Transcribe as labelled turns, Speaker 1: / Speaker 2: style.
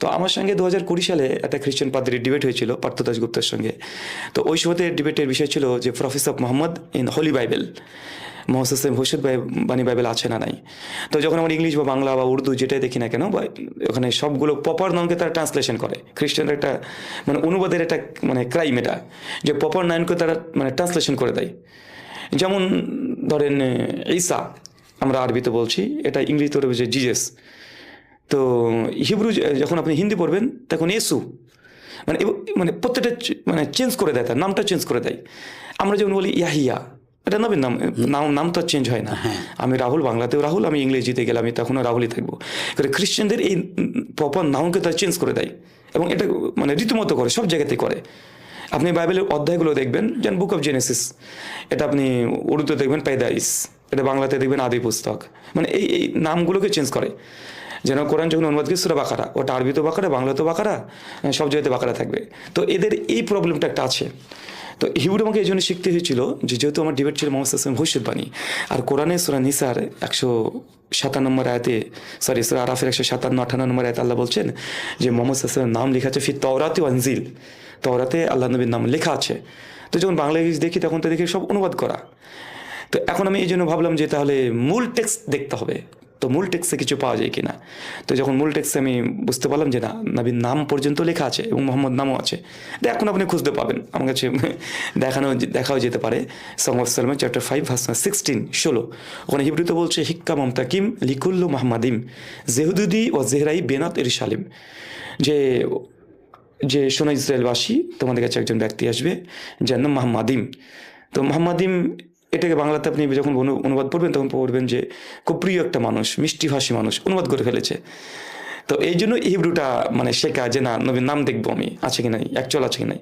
Speaker 1: তো আমার সঙ্গে 2020 সালে একটা খ্রিস্টান পাদ্রীর ডিবেট হয়েছিল পার্থ দাশগুপ্তের সঙ্গে। তো ওই সময়তে ডিবেটের বিষয় ছিল যে prophecy of Mohammad in holy Bible, Mohammad Hossain ভবিষ্যৎ বাণী বাইবেল আছে না নাই। তো যখন আমরা ইংলিশ বা বাংলা বা উর্দু যেটাই দেখি না কেন, বা ওখানে সবগুলো প্রপার নাউনকে তারা ট্রান্সলেশন করে। খ্রিস্টানরা একটা মানে অনুবাদের একটা মানে ক্রাইম এটা, যে প্রপার নাউনকে তারা মানে ট্রান্সলেশন করে দেয়। যেমন ধরেন ঈসা, আমরা আরবিতে বলছি, এটা ইংরেজিতে ওটা বলছে জিজাস। তো হিব্রু যখন আপনি হিন্দি পড়বেন তখন ইয়েসু, মানে মানে প্রত্যেকটা মানে চেঞ্জ করে দেয়, তার নামটা চেঞ্জ করে দেয়। আমরা যেমন বলি ইয়াহিয়া, এটা নবীর নাম, নাম তো চেঞ্জ হয় না। আমি রাহুল, বাংলাতেও রাহুল, আমি ইংরেজিতে গেলে আমি তখনও রাহুলই থাকবো। কিন্তু খ্রিস্টানদের এই প্রপার নাউনকে তারা চেঞ্জ করে দেয়, এবং এটা মানে রীতিমতো করে, সব জায়গাতে করে। আপনি বাইবেলের অধ্যায়গুলো দেখবেন, যেমন বুক অফ জেনেসিস, এটা আপনি উর্দুতে দেখবেন পাইদাইস, এটা বাংলাতে দেখবেন আদি পুস্তক। মানে এই নামগুলোকে চেঞ্জ করে। যেন কোরআন যখন অনুবাদ করি সূরা বাকারা, ওটা আরবিতেও বাকারা, বাংলাতেও বাকারা, সব জায়গাতে বাকারা থাকবে। তো এদের এই প্রবলেমটা একটা আছে। তো হিব্রু আমাকে এই জন্য শিখতে হয়েছিল যে যেহেতু আমার ডিবেট ছিল মোহাম্মদ সাল্লাল্লাহু আলাইহি ওয়াসাল্লাম ভবিষ্যৎবাণী, আর কোরআনে সূরা নিসার 157 নম্বর আয়াতে, সরি সূরা আরাফের 157-58 নম্বর আয়াতে আল্লাহ বলছেন যে মোহাম্মদ সাল্লাল্লাহু আলাইহি ওয়াসাল্লামের নাম লেখা আছে ফি তাওরাতি ওয়া ইনজিল, তাওরাতে আল্লাহ নবীর নাম লেখা আছে। তো যখন বাংলা ইংলিশ দেখি তখন তো দেখি সব অনুবাদ করা। তো এখন আমি এই জন্য ভাবলাম যে তাহলে মূল টেক্সট দেখতে হবে, তো মূল টেক্সটে কিছু পাওয়া যায় কিনা। তো যখন মূল টেক্সটে আমি বুঝতে পারলাম যে না, নবীর নাম পর্যন্ত লেখা আছে এবং মোহাম্মদ নামও আছে। এখন আপনি খুঁজতে পাবেন, আমার কাছে দেখাও যেতে পারে। Song of Solomon chapter 5 verse 16। ওখানে হিব্রুতে বলছে হিক্কা মমতাকিম লিকুল্লু মাহমাদিম জেহুদুদি ও জেহরাই বেনাত ইরশালিম, যে যে শোনো ইসরায়েলবাসী, তোমাদের কাছে একজন ব্যক্তি আসবে যার নাম মাহমাদিম। তো মাহমাদিম এটাকে বাংলাতে আপনি যখন অনুবাদ পড়বেন তখন পড়বেন যে খুব প্রিয় একটা মানুষ, মিষ্টিভাষী মানুষ, অনুবাদ করে ফেলেছে। তো এই জন্য হিব্রুটা মানে শেখা, যে না নবীর নাম দেখবো আমি আছে কি নাই, অ্যাকচুয়াল আছে কি নাই।